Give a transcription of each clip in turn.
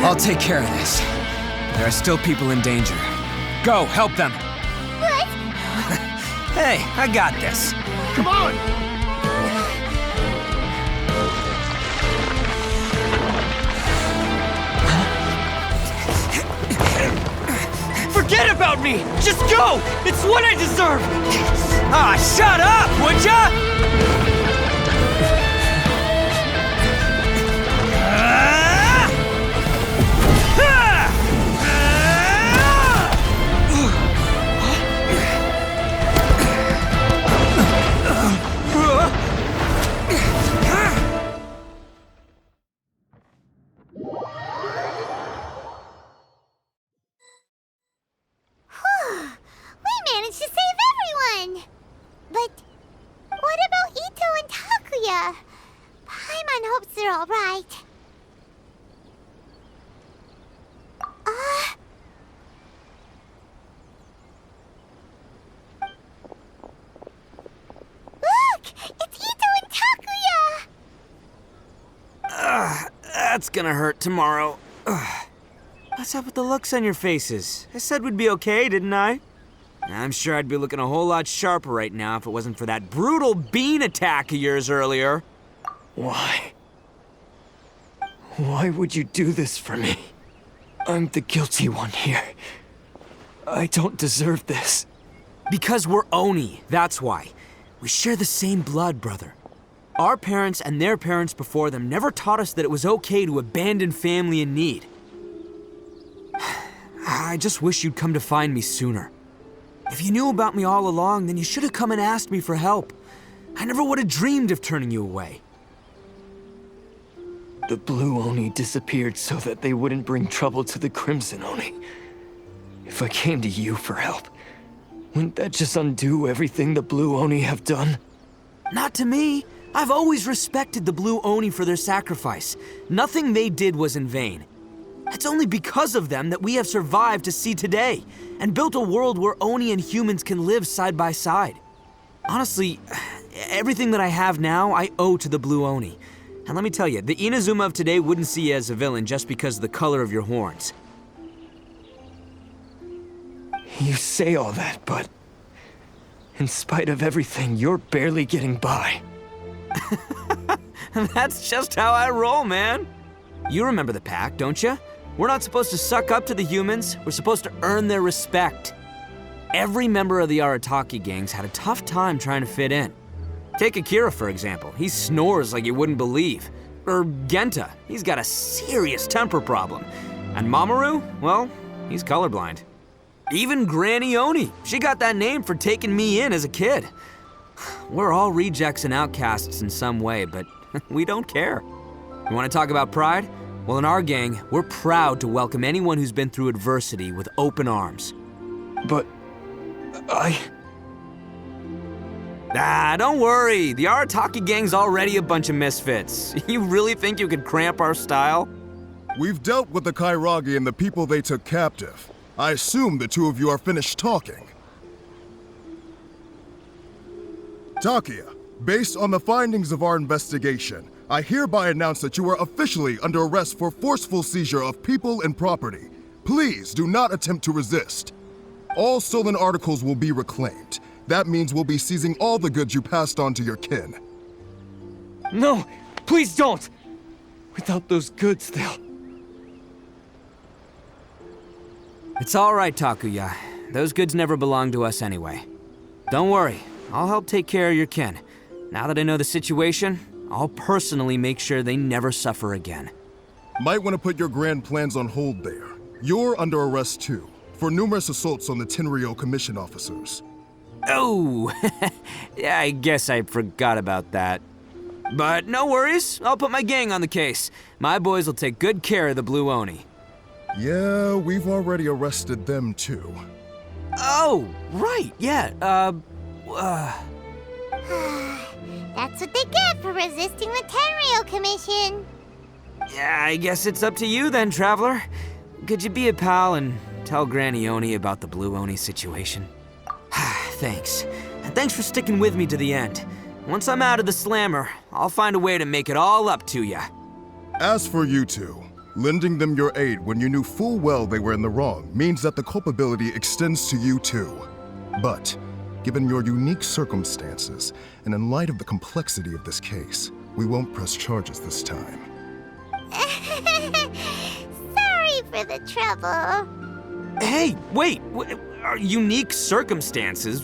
I'll take care of this. There are still people in danger. Go, help them! What? Hey, I got this. Come on! Forget about me! Just go! It's what I deserve! Ah, shut up, would ya? We managed to save everyone! But what about Ito and Takuya? Paimon hopes they're alright. Look! It's Ito and Takuya! That's gonna hurt tomorrow. What's up with the looks on your faces? I said we'd be okay, didn't I? I'm sure I'd be looking a whole lot sharper right now if it wasn't for that brutal bean attack of yours earlier. Why? Why would you do this for me? I'm the guilty one here. I don't deserve this. Because we're Oni, that's why. We share the same blood, brother. Our parents and their parents before them never taught us that it was okay to abandon family in need. I just wish you'd come to find me sooner. If you knew about me all along, then you should have come and asked me for help. I never would have dreamed of turning you away. The Blue Oni disappeared so that they wouldn't bring trouble to the Crimson Oni. If I came to you for help, wouldn't that just undo everything the Blue Oni have done? Not to me. I've always respected the Blue Oni for their sacrifice. Nothing they did was in vain. It's only because of them that we have survived to see today, and built a world where Oni and humans can live side by side. Honestly, everything that I have now, I owe to the Blue Oni. And let me tell you, the Inazuma of today wouldn't see you as a villain just because of the color of your horns. You say all that, but in spite of everything, you're barely getting by. That's just how I roll, man. You remember the pact, don't you? We're not supposed to suck up to the humans. We're supposed to earn their respect. Every member of the Arataki gangs had a tough time trying to fit in. Take Akira, for example. He snores like you wouldn't believe. Or Genta. He's got a serious temper problem. And Mamoru, well, he's colorblind. Even Granny Oni. She got that name for taking me in as a kid. We're all rejects and outcasts in some way, but we don't care. You want to talk about pride? Well, in our gang, we're proud to welcome anyone who's been through adversity with open arms. But Don't worry. The Arataki gang's already a bunch of misfits. You really think you could cramp our style? We've dealt with the Kairagi and the people they took captive. I assume the two of you are finished talking. Takuya, based on the findings of our investigation, I hereby announce that you are officially under arrest for forceful seizure of people and property. Please do not attempt to resist. All stolen articles will be reclaimed. That means we'll be seizing all the goods you passed on to your kin. no, please don't! Without those goods, they'll... It's all right, Takuya. Those goods never belonged to us anyway. Don't worry. I'll help take care of your kin. Now that I know the situation, I'll personally make sure they never suffer again. Might want to put your grand plans on hold there. You're under arrest too, for numerous assaults on the Tenryo Commission officers. Oh, yeah, I guess I forgot about that. But no worries, I'll put my gang on the case. My boys will take good care of the Blue Oni. Yeah, we've already arrested them too. Oh, right, yeah, That's what they get for resisting the Tenryo Commission. yeah, I guess it's up to you then, Traveler. Could you be a pal and tell Granny Oni about the Blue Oni situation? Thanks. And thanks for sticking with me to the end. Once I'm out of the slammer, I'll find a way to make it all up to ya. As for you two, Lending them your aid when you knew full well they were in the wrong means that the culpability extends to you too. But, given your unique circumstances, and in light of the complexity of this case, we won't press charges this time. Sorry for the trouble. Hey, wait! Unique circumstances?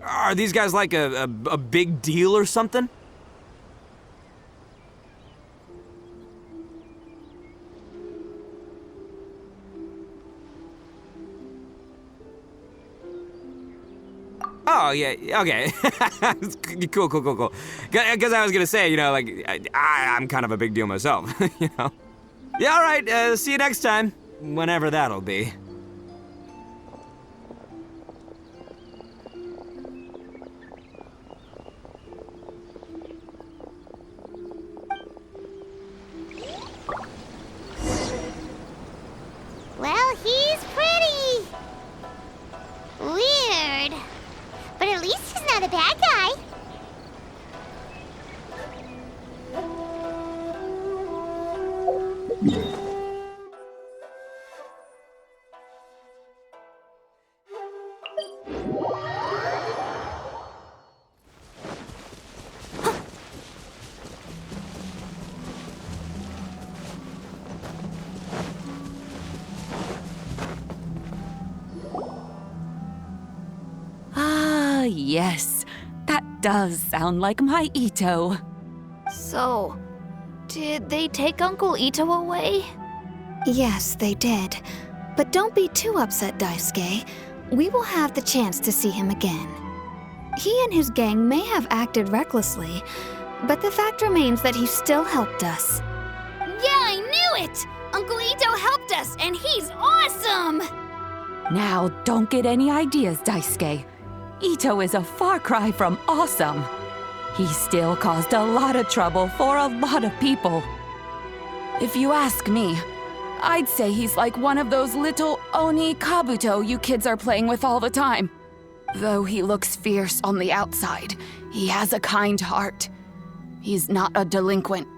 Are these guys like a big deal or something? Oh, yeah, okay. Cool. Because I was gonna say, I'm kind of a big deal myself, Yeah, all right, see you next time. Whenever that'll be. Well, he's pretty. Weird. But at least he's not a bad guy. Yes, that does sound like my Ito. So, did they take Uncle Ito away? Yes, they did. But don't be too upset, Daisuke. We will have the chance to see him again. He and his gang may have acted recklessly, but the fact remains that he still helped us. Yeah, I knew it! Uncle Ito helped us, and he's awesome! Now, don't get any ideas, Daisuke. Ito is a far cry from awesome. He still caused a lot of trouble for a lot of people. If you ask me, I'd say he's like one of those little Oni Kabuto you kids are playing with all the time. Though he looks fierce on the outside, he has a kind heart. He's not a delinquent,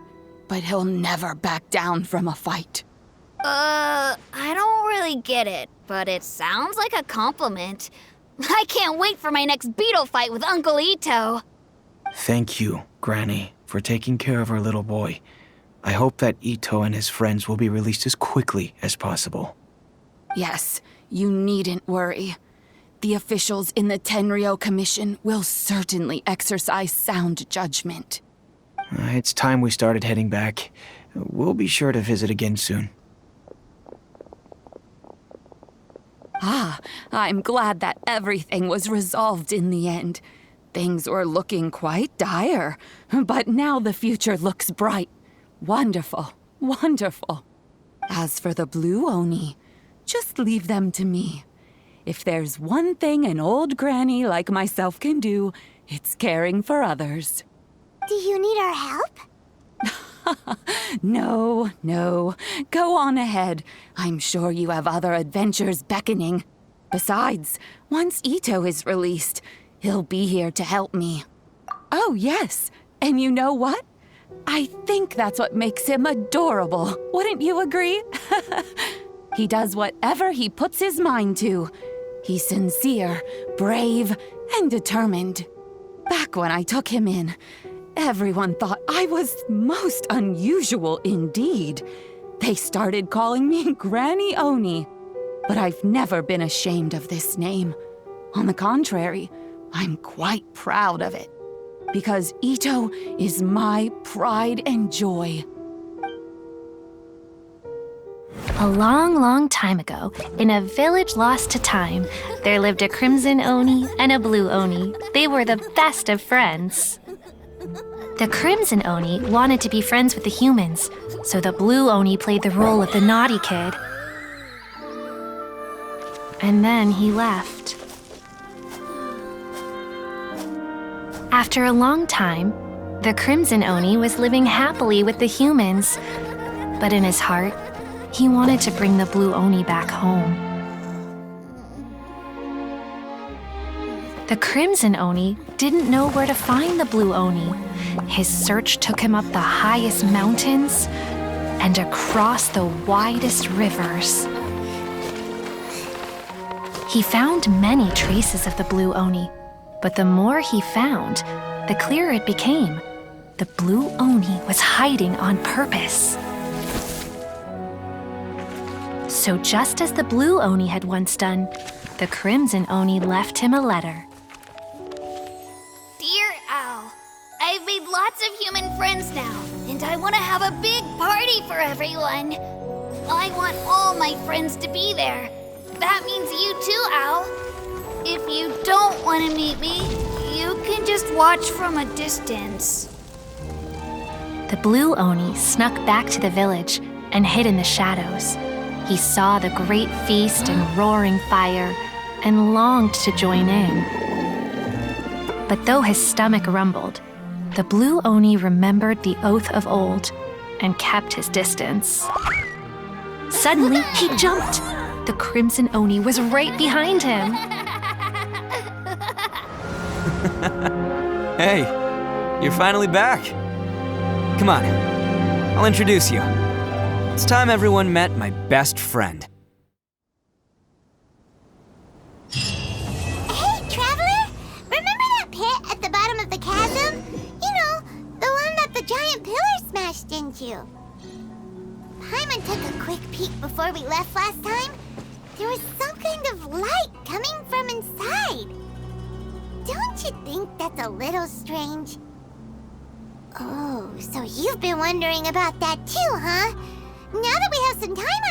but he'll never back down from a fight. I don't really get it, but it sounds like a compliment. I can't wait for my next beetle fight with Uncle Ito. Thank you, Granny, for taking care of our little boy. I hope that Ito and his friends will be released as quickly as possible. Yes, you needn't worry. The officials in the Tenryo Commission will certainly exercise sound judgment. It's time we started heading back. We'll be sure to visit again soon. Ah, I'm glad that everything was resolved in the end. Things were looking quite dire, but now the future looks bright. Wonderful, wonderful. As for the Blue Oni, just leave them to me. If there's one thing an old granny like myself can do, it's caring for others. Do you need our help? No. Go on ahead. I'm sure you have other adventures beckoning. Besides, once Ito is released, he'll be here to help me. Oh, yes. And you know what? I think that's what makes him adorable. Wouldn't you agree? He does whatever he puts his mind to. He's sincere, brave, and determined. Back when I took him in, everyone thought I was most unusual indeed. They started calling me Granny Oni. But I've never been ashamed of this name. On the contrary, I'm quite proud of it. Because Ito is my pride and joy. A long, long time ago, in a village lost to time, there lived a crimson Oni and a blue Oni. They were the best of friends. The crimson Oni wanted to be friends with the humans, so the blue Oni played the role of the naughty kid. And then he left. After a long time, the crimson Oni was living happily with the humans, but in his heart, he wanted to bring the blue Oni back home. The crimson Oni didn't know where to find the blue Oni. His search took him up the highest mountains and across the widest rivers. He found many traces of the blue Oni, but the more he found, the clearer it became. The blue Oni was hiding on purpose. So just as the blue Oni had once done, the crimson Oni left him a letter. Dear Owl, I've made lots of human friends now, and I want to have a big party for everyone. I want all my friends to be there. That means you too, Owl. If you don't want to meet me, you can just watch from a distance. The blue Oni snuck back to the village and hid in the shadows. He saw the great feast and roaring fire and longed to join in. But though his stomach rumbled, the blue Oni remembered the oath of old and kept his distance. Suddenly, he jumped. The crimson Oni was right behind him. Hey, you're finally back. Come on, I'll introduce you. It's time everyone met my best friend. Hey, Traveler! Remember that pit at the bottom of the chasm? You know, the one that the giant pillar smashed into. Paimon took a quick peek before we left last time. There was some kind of light coming from inside. Don't you think that's a little strange? Oh, so you've been wondering about that too, huh? Now that we have some time